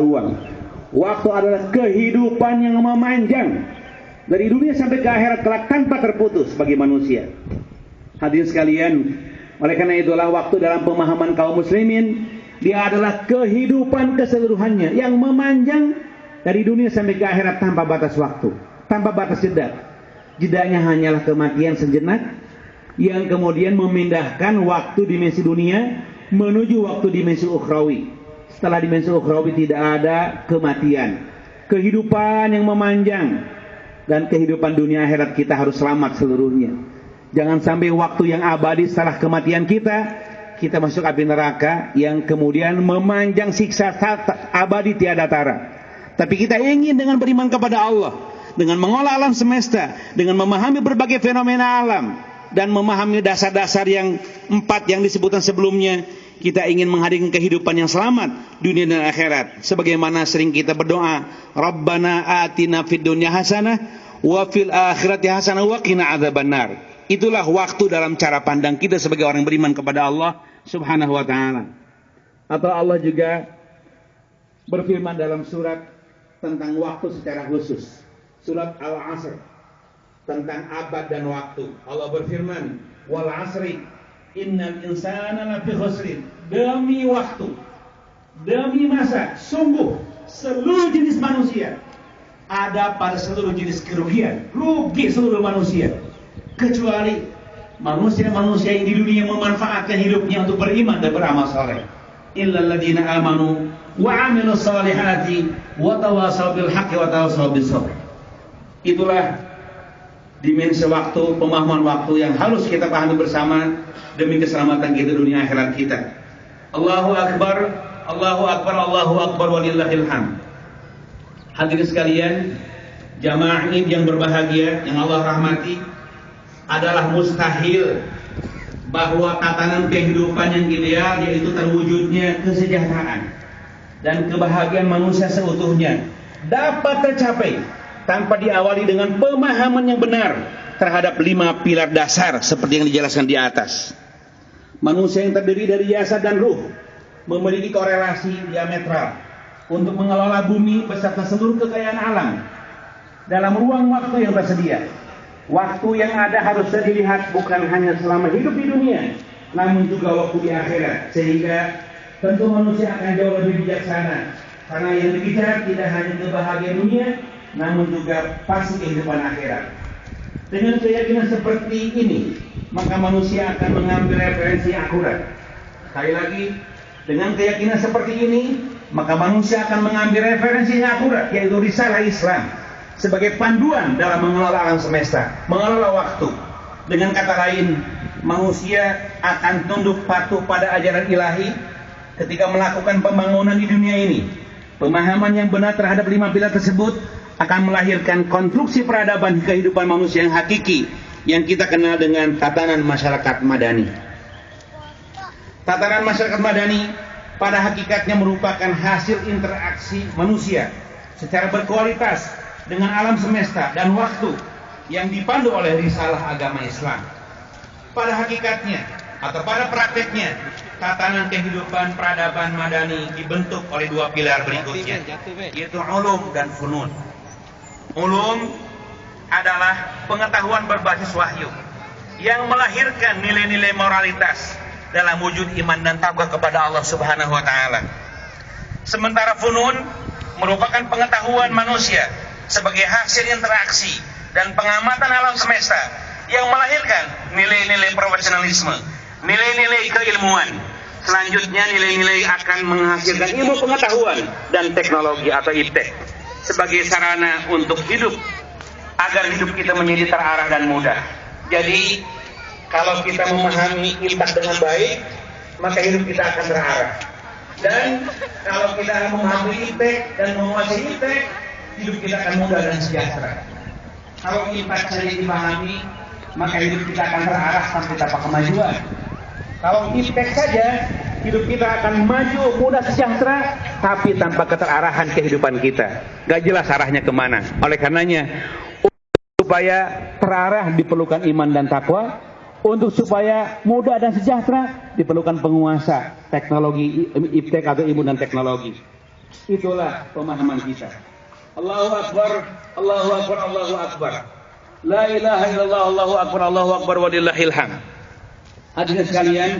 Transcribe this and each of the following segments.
uang. Waktu adalah kehidupan yang memanjang dari dunia sampai ke akhirat kelak tanpa terputus bagi manusia. Hadirin sekalian, oleh karena itulah waktu dalam pemahaman kaum muslimin, dia adalah kehidupan keseluruhannya yang memanjang dari dunia sampai ke akhirat tanpa batas waktu, tanpa batas jeda. Jedanya hanyalah kematian sejenak yang kemudian memindahkan waktu dimensi dunia menuju waktu dimensi ukhrawi. Setelah dimensi ukhrawi tidak ada kematian, kehidupan yang memanjang, dan kehidupan dunia akhirat kita harus selamat seluruhnya. Jangan sampai waktu yang abadi setelah kematian kita masuk api neraka yang kemudian memanjang siksa abadi tiada tara. Tapi kita ingin dengan beriman kepada Allah, dengan mengolah alam semesta, dengan memahami berbagai fenomena alam, dan memahami dasar-dasar yang 4 yang disebutkan sebelumnya, kita ingin menghadirkan kehidupan yang selamat dunia dan akhirat. Sebagaimana sering kita berdoa, Rabbana atina fid dunya hasanah wa fil akhirati hasanah wa qina adzabannar. Itulah waktu dalam cara pandang kita sebagai orang beriman kepada Allah Subhanahu wa taala. Atau Allah juga berfirman dalam surat tentang waktu secara khusus. Surat Al-Asr tentang abad dan waktu. Allah berfirman, wal asri innal insana lafi khusrin. Demi waktu, demi masa, sungguh seluruh jenis manusia ada pada seluruh jenis kerugian, rugi seluruh manusia, kecuali manusia-manusia yang di dunia memanfaatkan hidupnya untuk beriman dan beramal saleh. Illal ladzina amanu wa amilus solihati wa tawasaw bil haqqi wa tawasaw bis sabr. Itulah dimensi waktu, pemahaman waktu yang harus kita pahami bersama demi keselamatan kita dunia akhirat kita. Allahu Akbar, Allahu Akbar, Allahu Akbar walillahil hamd. Hadirin sekalian, jamaah Id yang berbahagia, yang Allah rahmati, adalah mustahil bahwa tatanan kehidupan yang ideal, yaitu terwujudnya kesejahteraan dan kebahagiaan manusia seutuhnya, dapat tercapai tanpa diawali dengan pemahaman yang benar terhadap 5 pilar dasar seperti yang dijelaskan di atas. Manusia yang terdiri dari jasad dan ruh memiliki korelasi diametral untuk mengelola bumi beserta seluruh kekayaan alam dalam ruang waktu yang tersedia. Waktu yang ada harus dilihat bukan hanya selama hidup di dunia, namun juga waktu di akhirat, sehingga tentu manusia akan jauh lebih bijaksana, karena yang dikejar tidak hanya kebahagiaan dunia, namun juga pasti kehidupan akhirat. Dengan keyakinan seperti ini, maka manusia akan mengambil referensi akurat. Sekali lagi, dengan keyakinan seperti ini, maka manusia akan mengambil referensi yang akurat, yaitu risalah Islam sebagai panduan dalam mengelola alam semesta, mengelola waktu. Dengan kata lain, manusia akan tunduk patuh pada ajaran ilahi ketika melakukan pembangunan di dunia ini. Pemahaman yang benar terhadap 5 pilar tersebut akan melahirkan konstruksi peradaban kehidupan manusia yang hakiki yang kita kenal dengan tatanan masyarakat madani. Tatanan masyarakat madani pada hakikatnya merupakan hasil interaksi manusia secara berkualitas dengan alam semesta dan waktu yang dipandu oleh risalah agama Islam. Pada hakikatnya atau pada prakteknya, tatanan kehidupan peradaban madani dibentuk oleh 2 pilar berikutnya, yaitu ulum dan funun. Ulum adalah pengetahuan berbasis wahyu yang melahirkan nilai-nilai moralitas dalam wujud iman dan takwa kepada Allah Subhanahu wa taala. Sementara funun merupakan pengetahuan manusia sebagai hasil interaksi dan pengamatan alam semesta yang melahirkan nilai-nilai profesionalisme, nilai-nilai keilmuan. Selanjutnya nilai-nilai akan menghasilkan ilmu pengetahuan dan teknologi atau iptek sebagai sarana untuk hidup, agar hidup kita menjadi terarah dan mudah. Jadi kalau kita memahami iptek dengan baik, maka hidup kita akan terarah. Dan kalau kita memahami iptek dan menguasai iptek, hidup kita akan mudah dan sejahtera. Kalau iptek saja dipahami, maka hidup kita akan terarah tanpa kemajuan. Kalau iptek saja, hidup kita akan maju, mudah, sejahtera, tapi tanpa keterarahan kehidupan kita. Gak jelas arahnya kemana. Oleh karenanya, supaya terarah diperlukan iman dan takwa. Untuk supaya mudah dan sejahtera diperlukan penguasa teknologi iptek atau ilmu dan teknologi. Itulah pemahaman kita. Allahu Akbar, Allahu Akbar, Allahu Akbar. La ilaha illallah, Allahu Akbar, walillahil hamd. Hadirin sekalian,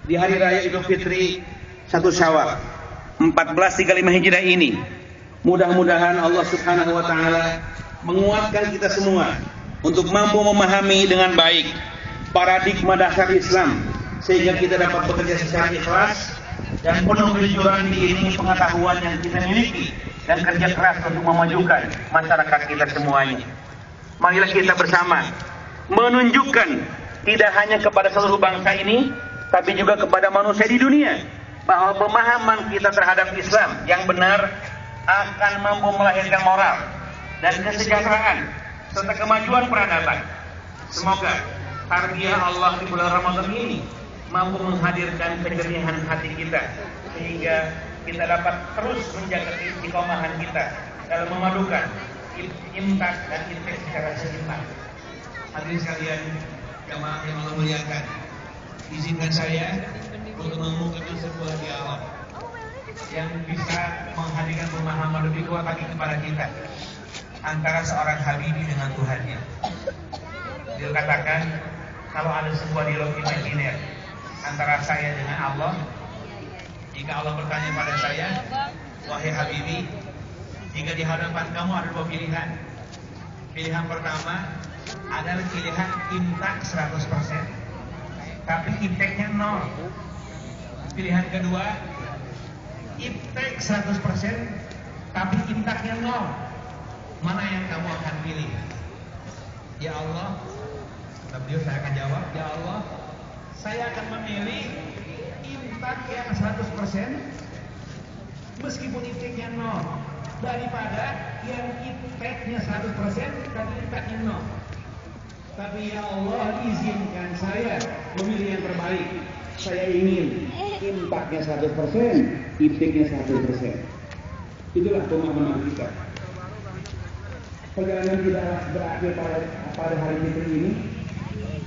di hari raya Idul Fitri 1 Syawal 1435 Hijriah ini, mudah-mudahan Allah Subhanahu wa taala menguatkan kita semua untuk mampu memahami dengan baik paradigma dasar Islam, sehingga kita dapat bekerja secara ikhlas dan penuh kejujuran diiringi pengetahuan yang kita miliki dan kerja keras untuk memajukan masyarakat kita semuanya. Marilah kita bersama menunjukkan tidak hanya kepada seluruh bangsa ini, tapi juga kepada manusia di dunia, bahwa pemahaman kita terhadap Islam yang benar akan mampu melahirkan moral dan kesejahteraan serta kemajuan peradaban. Semoga tarbiyah Allah di bulan Ramadan ini mampu menghadirkan kejernihan hati kita, sehingga kita dapat terus menjaga istiqomahan kita dalam memadukan imtak dan infek secara seimbang. Hadirin sekalian, jamaah yang Allah muliakan, izinkan saya untuk mengungkapkan sebuah dialog yang bisa menghadirkan pemahaman lebih kuat lagi kepada kita antara seorang Habibi dengan Tuhannya. Dikatakan kalau ada sebuah dialog imajiner antara saya dengan Allah, jika Allah bertanya pada saya, wahai Habibi, jika di hadapan kamu ada dua pilihan. Pilihan pertama adalah pilihan imtak 100%, tapi impaknya 0. Pilihan kedua, imptak 100%, tapi impaknya 0. Mana yang kamu akan pilih? Ya Allah, beliau saya akan jawab, ya Allah, saya akan memilih impak yang 100%, meskipun impaknya 0, daripada yang impaknya 100% tapi impaknya 0. Tapi ya Allah, izinkan saya memilih yang terbaik. Saya ingin impaknya 100%, impaknya 100%. Itulah pemahaman kita. Perjalanan kita berakhir pada hari Fitri ini.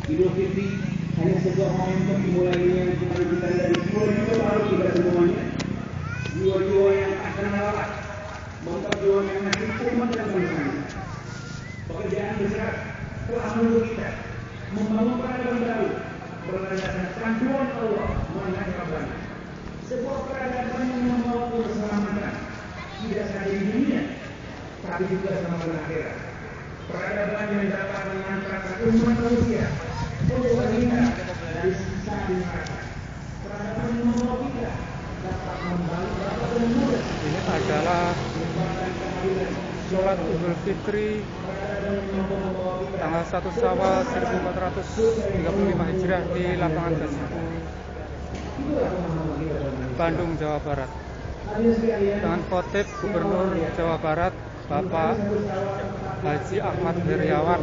Idul Fitri hanya sebuah momentum dimulainya kita dari jiwa-jiwa baru kita semuanya, jiwa-jiwa yang akan lelah, memperjuangkan nasib umat dan bangsa. Pekerjaan besar telah menunggu kita, membangun peradaban baru berdasarkan panduan Allah Maha Rabbana. Sebuah peradaban yang membawa keselamatan tidak saja di dunia, tapi juga selama akhirat. Peradaban yang dapat mengantarkan umat manusia untuk kita dari sisa di neraka. Peradaban yang membawa kita dapat membangun dapat memudah. Ini adalah sholat Idul Fitri tanggal 1 Syawal 1435 Hijriah di lapangan Gasibu, Bandung, Jawa Barat, dengan khotib Gubernur Jawa Barat Bapak Haji Ahmad Heriawan.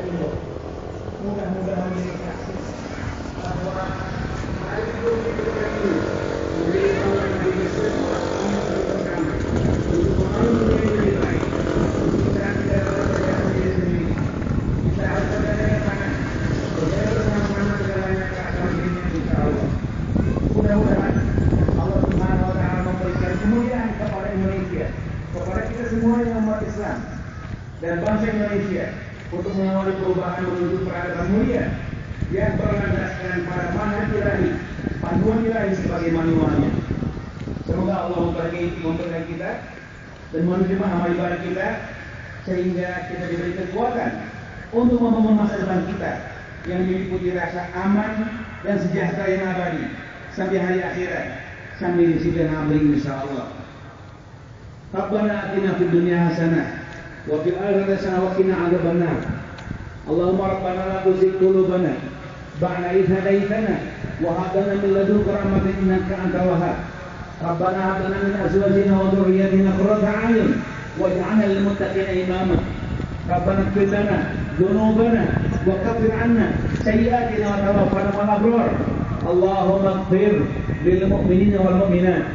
Mudah-mudahan Allah Subhanahu wa taala memberikan kemuliaan kepada Indonesia, kepada kita semua yang umat Islam dan bangsa Indonesia, untuk mengawali perubahan menuju peradaban mulia yang berlandaskan pada manhaj ilahi, panduan ilahi sebagai manualnya. Semoga Allah memberkahi kita dan menerima amal ibadah kita, sehingga kita diberi kekuatan untuk membangun masa depan kita yang diliputi rasa aman dan sejahtera yang abadi sampai hari akhirat, sampai di sidang akhir insyaallah. Rabbana atina fid dunya hasanah wa fil akhirati hasanah wa qina adzabannar. Allahumma rabbana la tuzigh qulubana ba'da idh hadaytana wa hab lana min ladunka rahmatan innaka antal wahhab. Rabbana hab lana min azwajina wa dhurriyyatina qurrata a'yun waj'alna lil muttaqina imama. Rabbana ighfir lana dhunubana wa kaffir 'anna sayyi'atina wa tawaffana ma'al abrar. Allahumma ighfir lil mu'minina wal mu'minat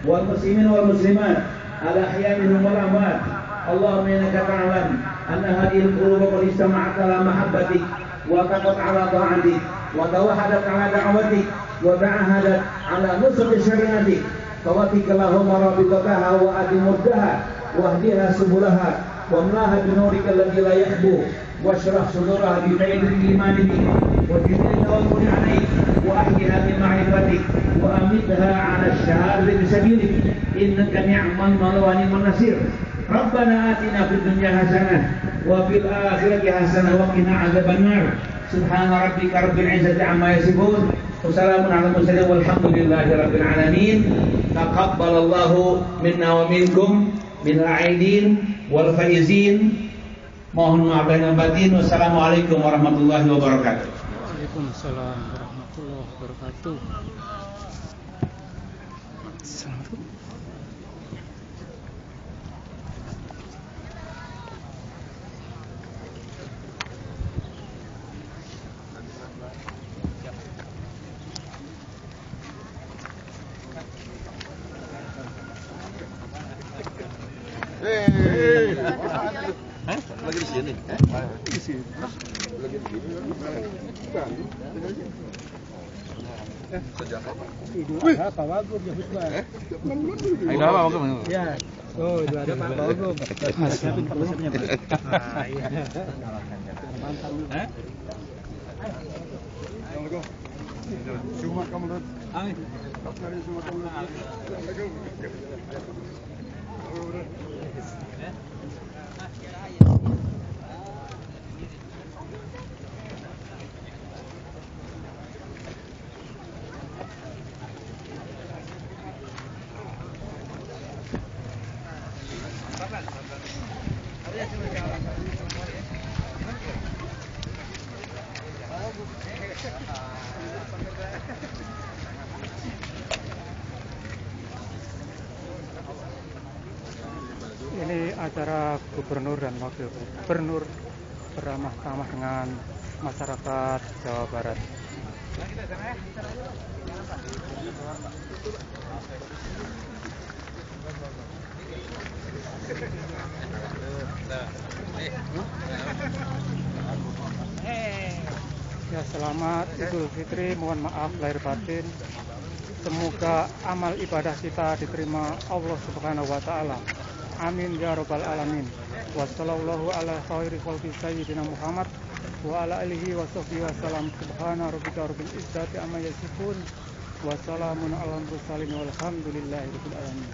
wal muslimina wal muslimat al ahya'i minhum wal amwat. Allahumma innaka ta'lam anna hadhihi al-quluba qad istama'at ala mahabbatik wa taqat ala ta'atik wa tawahadat ala da'watik wa ta'ahadat ala nusrati syariatik. فوفق اللهم رابطتها وأدمردها واهدها سبلها واملاها بنورك الذي لا يخبو واشرح صدورها بخير الإيمان بك وجميل التوكل عليك وأحيها بمعرفتك وأمتها على الشهادة بسبيلك إنك نعم المولى ونعم النصير. ربنا آتنا في الدنيا حسنة وفي الآخرة حسنة وقنا عذاب النار. سبحان ربك رب العزة عما يصفون وسلام على المرسلين والحمد لله رب العالمين. تقبل الله منا ومنكم من العائدين والفائزين. Mohon maaf lahir dan batin. Wassalamualaikum warahmatullahi wabarakatuh. Waalaikumsalam warahmatullahi wabarakatuh. Lagi di sini. Di sini. Lagi di sini. Sejak kapan? Wih, Pak Wagub ya khutbah. Ayo apa Wagub? Ya. Oh, itu ada Pak Wagub. Siapin Pak Wagubnya, Pak. Ah, iya. Mantap dulu. Cuma kamu lihat. Amin. Cuma kamu lihat. Ini acara gubernur dan wakil gubernur beramah tamah dengan masyarakat Jawa Barat. Ya, selamat Idul Fitri, mohon maaf lahir batin. Semoga amal ibadah kita diterima Allah Subhanahu wa taala. Amin ya rabbal alamin. Wassallallahu ala khairi khalqi sayyidina Muhammad wa ala alihi wa sahbihi wasallam. Subhana rabbika rabbil izzati amma yasifun wa salamun alal mursalin walhamdulillahi rabbil alamin.